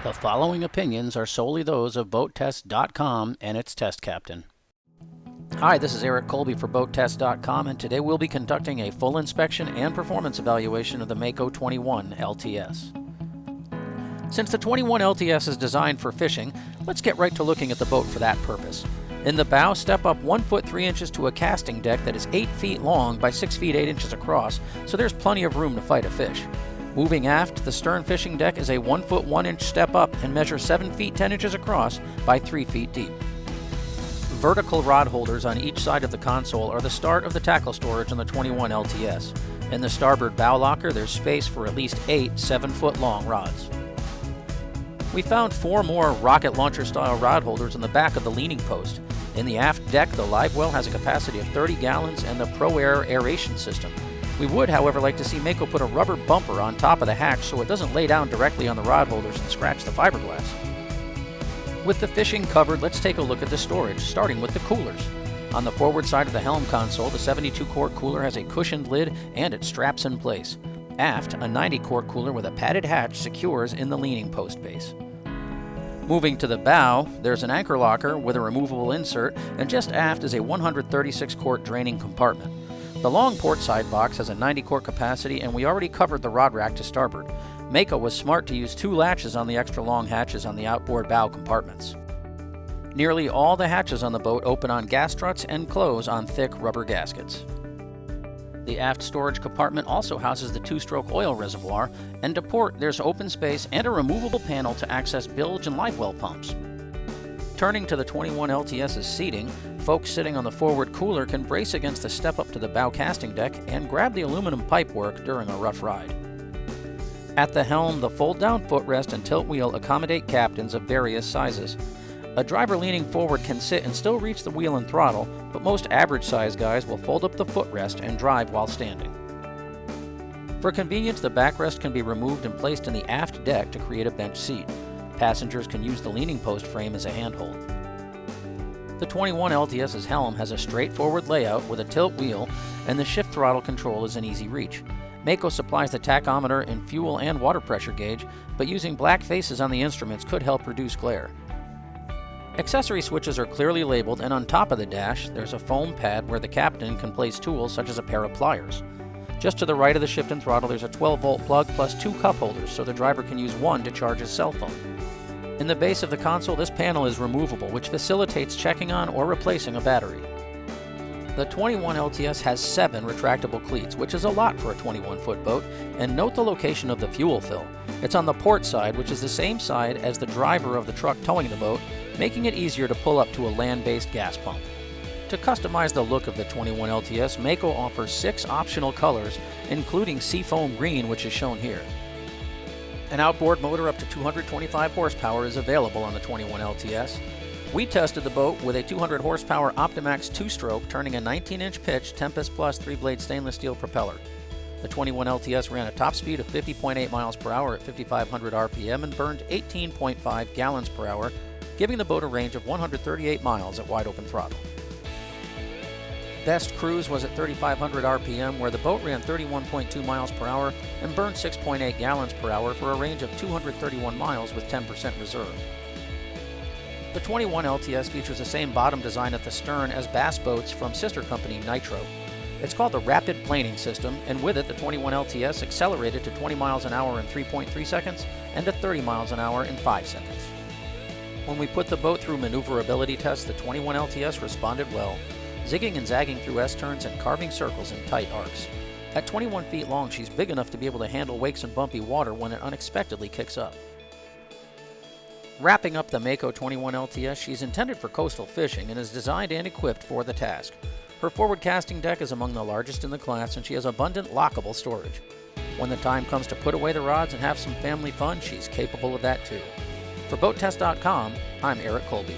The following opinions are solely those of BoatTEST.com and its test captain. Hi, this is Eric Colby for BoatTEST.com, and today we'll be conducting a full inspection and performance evaluation of the Mako 21 LTS. Since the 21 LTS is designed for fishing, let's get right to looking at the boat for that purpose. In the bow, step up 1 foot 3 inches to a casting deck that is 8 feet long by 6 feet 8 inches across, so there's plenty of room to fight a fish. Moving aft, the stern fishing deck is a 1 foot 1 inch step up and measures 7 feet 10 inches across by 3 feet deep. Vertical rod holders on each side of the console are the start of the tackle storage on the 21 LTS. In the starboard bow locker, there's space for at least 8 7-foot long rods. We found 4 more rocket launcher style rod holders in the back of the leaning post. In the aft deck, the live well has a capacity of 30 gallons and the Pro-Air aeration system. We would, however, like to see Mako put a rubber bumper on top of the hatch so it doesn't lay down directly on the rod holders and scratch the fiberglass. With the fishing covered, let's take a look at the storage, starting with the coolers. On the forward side of the helm console, the 72-quart cooler has a cushioned lid and it straps in place. Aft, a 90-quart cooler with a padded hatch secures in the leaning post base. Moving to the bow, there's an anchor locker with a removable insert, and just aft is a 136-quart draining compartment. The long port side box has a 90-quart capacity, and we already covered the rod rack to starboard. Mako was smart to use 2 latches on the extra long hatches on the outboard bow compartments. Nearly all the hatches on the boat open on gas struts and close on thick rubber gaskets. The aft storage compartment also houses the 2-stroke oil reservoir, and to port there's open space and a removable panel to access bilge and live well pumps. Turning to the 21 LTS's seating, folks sitting on the forward cooler can brace against the step up to the bow casting deck and grab the aluminum pipework during a rough ride. At the helm, the fold-down footrest and tilt wheel accommodate captains of various sizes. A driver leaning forward can sit and still reach the wheel and throttle, but most average-sized guys will fold up the footrest and drive while standing. For convenience, the backrest can be removed and placed in the aft deck to create a bench seat. Passengers can use the leaning post frame as a handhold. The 21 LTS's helm has a straightforward layout with a tilt wheel, and the shift throttle control is in easy reach. Mako supplies the tachometer and fuel and water pressure gauge, but using black faces on the instruments could help reduce glare. Accessory switches are clearly labeled, and on top of the dash, there's a foam pad where the captain can place tools such as a pair of pliers. Just to the right of the shift and throttle, there's a 12-volt plug plus 2 cup holders, so the driver can use one to charge his cell phone. In the base of the console, this panel is removable, which facilitates checking on or replacing a battery. The 21 LTS has 7 retractable cleats, which is a lot for a 21-foot boat, and note the location of the fuel fill. It's on the port side, which is the same side as the driver of the truck towing the boat, making it easier to pull up to a land-based gas pump. To customize the look of the 21 LTS, Mako offers 6 optional colors, including seafoam green, which is shown here. An outboard motor up to 225 horsepower is available on the 21 LTS. We tested the boat with a 200 horsepower Optimax 2-stroke turning a 19-inch pitch Tempest Plus 3-blade stainless steel propeller. The 21 LTS ran a top speed of 50.8 miles per hour at 5,500 RPM and burned 18.5 gallons per hour, giving the boat a range of 138 miles at wide open throttle. Best cruise was at 3,500 RPM, where the boat ran 31.2 miles per hour and burned 6.8 gallons per hour for a range of 231 miles with 10% reserve. The 21 LTS features the same bottom design at the stern as bass boats from sister company Nitro. It's called the Rapid Planing System, and with it the 21 LTS accelerated to 20 miles an hour in 3.3 seconds and to 30 miles an hour in 5 seconds. When we put the boat through Manoeuvrability Test, the 21 LTS responded well, zigging and zagging through S-turns and carving circles in tight arcs. At 21 feet long, she's big enough to be able to handle wakes and bumpy water when it unexpectedly kicks up. Wrapping up the Mako 21 LTS, she's intended for coastal fishing and is designed and equipped for the task. Her forward casting deck is among the largest in the class, and she has abundant lockable storage. When the time comes to put away the rods and have some family fun, she's capable of that too. For BoatTEST.com, I'm Eric Colby.